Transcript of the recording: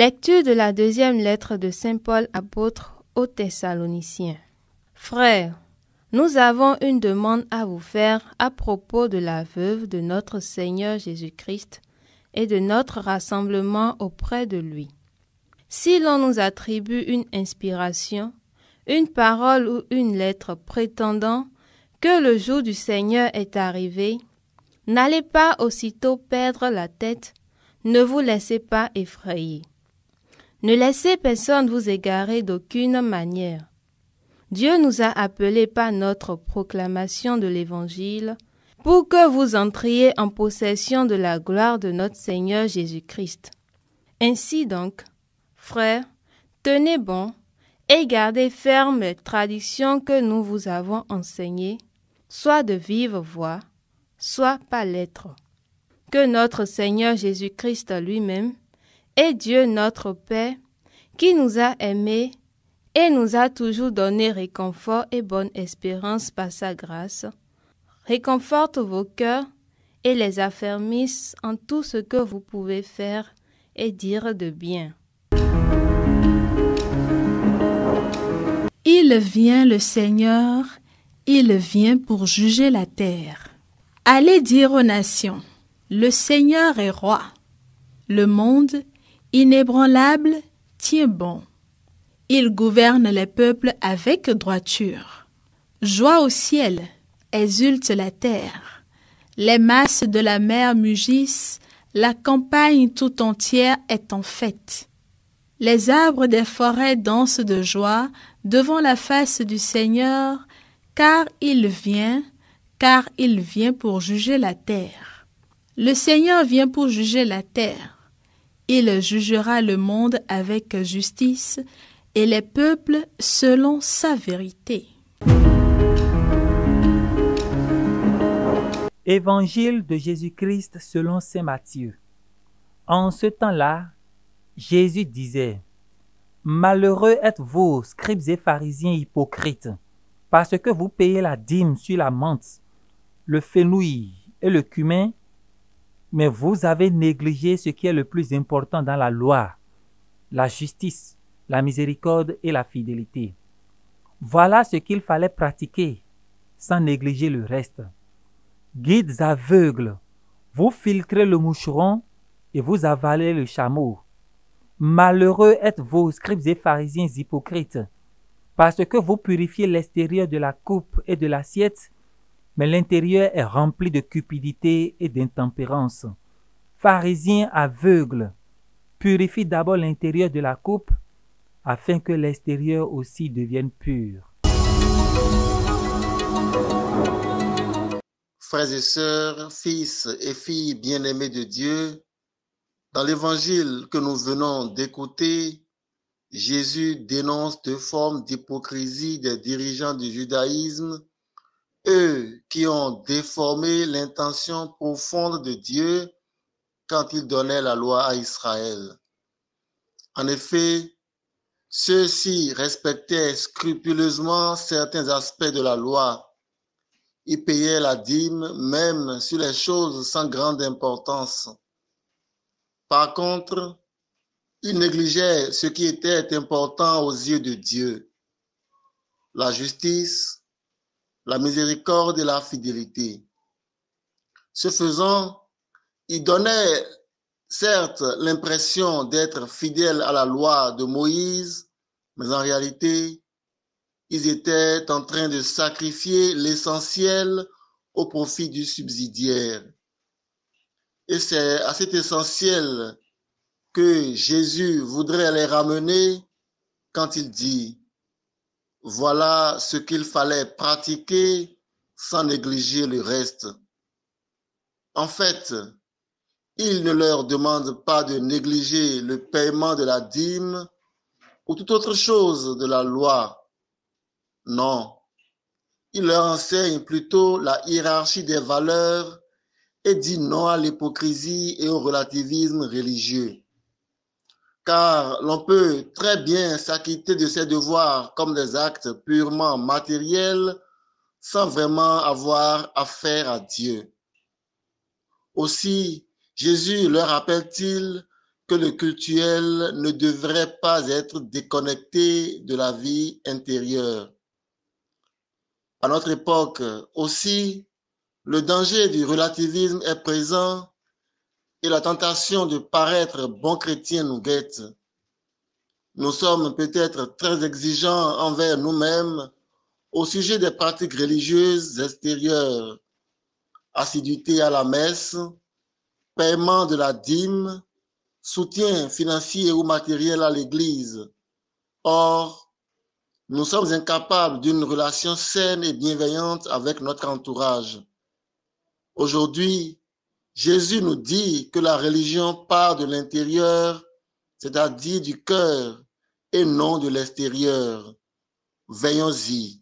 Lecture de la deuxième lettre de Saint Paul apôtre aux Thessaloniciens. Frères, nous avons une demande à vous faire à propos de la veuve de notre Seigneur Jésus-Christ et de notre rassemblement auprès de lui. Si l'on nous attribue une inspiration, une parole ou une lettre prétendant que le jour du Seigneur est arrivé, n'allez pas aussitôt perdre la tête, ne vous laissez pas effrayer. Ne laissez personne vous égarer d'aucune manière. Dieu nous a appelés par notre proclamation de l'Évangile pour que vous entriez en possession de la gloire de notre Seigneur Jésus-Christ. Ainsi donc, frères, tenez bon et gardez ferme les traditions que nous vous avons enseignées, soit de vive voix, soit par lettre. Que notre Seigneur Jésus-Christ lui-même et Dieu notre Père, qui nous a aimés et nous a toujours donné réconfort et bonne espérance par sa grâce, réconforte vos cœurs et les affermisse en tout ce que vous pouvez faire et dire de bien. Il vient le Seigneur, il vient pour juger la terre. Allez dire aux nations, le Seigneur est roi. Le monde, inébranlable, tient bon. Il gouverne les peuples avec droiture. Joie au ciel, exulte la terre. Les masses de la mer mugissent, la campagne tout entière est en fête. Les arbres des forêts dansent de joie devant la face du Seigneur, car il vient pour juger la terre. Le Seigneur vient pour juger la terre. Il jugera le monde avec justice et les peuples selon sa vérité. Évangile de Jésus-Christ selon saint Matthieu. En ce temps-là, Jésus disait: Malheureux êtes-vous, scribes et pharisiens hypocrites, parce que vous payez la dîme sur la menthe, le fenouil et le cumin, mais vous avez négligé ce qui est le plus important dans la loi, la justice, la miséricorde et la fidélité. Voilà ce qu'il fallait pratiquer, sans négliger le reste. Guides aveugles, vous filtrez le moucheron et vous avalez le chameau. Malheureux êtes-vous, scribes et pharisiens hypocrites, parce que vous purifiez l'extérieur de la coupe et de l'assiette, mais l'intérieur est rempli de cupidité et d'intempérance. Pharisiens aveugles, purifie d'abord l'intérieur de la coupe, afin que l'extérieur aussi devienne pur. Frères et sœurs, fils et filles bien-aimés de Dieu, dans l'évangile que nous venons d'écouter, Jésus dénonce deux formes d'hypocrisie des dirigeants du judaïsme, eux qui ont déformé l'intention profonde de Dieu quand il donnait la loi à Israël. En effet, ceux-ci respectaient scrupuleusement certains aspects de la loi. Ils payaient la dîme même sur les choses sans grande importance. Par contre, ils négligeaient ce qui était important aux yeux de Dieu: la justice, la miséricorde et la fidélité. Ce faisant, ils donnaient certes l'impression d'être fidèles à la loi de Moïse, mais en réalité, ils étaient en train de sacrifier l'essentiel au profit du subsidiaire. Et c'est à cet essentiel que Jésus voudrait les ramener quand il dit: voilà ce qu'il fallait pratiquer sans négliger le reste. En fait, il ne leur demande pas de négliger le paiement de la dîme ou toute autre chose de la loi. Non, il leur enseigne plutôt la hiérarchie des valeurs et dit non à l'hypocrisie et au relativisme religieux. Car l'on peut très bien s'acquitter de ses devoirs comme des actes purement matériels sans vraiment avoir affaire à Dieu. Aussi, Jésus leur rappelle-t-il que le cultuel ne devrait pas être déconnecté de la vie intérieure. À notre époque aussi, le danger du relativisme est présent et la tentation de paraître bon chrétien nous guette. Nous sommes peut-être très exigeants envers nous-mêmes au sujet des pratiques religieuses extérieures, assiduité à la messe, paiement de la dîme, soutien financier ou matériel à l'Église. Or, nous sommes incapables d'une relation saine et bienveillante avec notre entourage. Aujourd'hui, Jésus nous dit que la religion part de l'intérieur, c'est-à-dire du cœur, et non de l'extérieur. Veillons-y.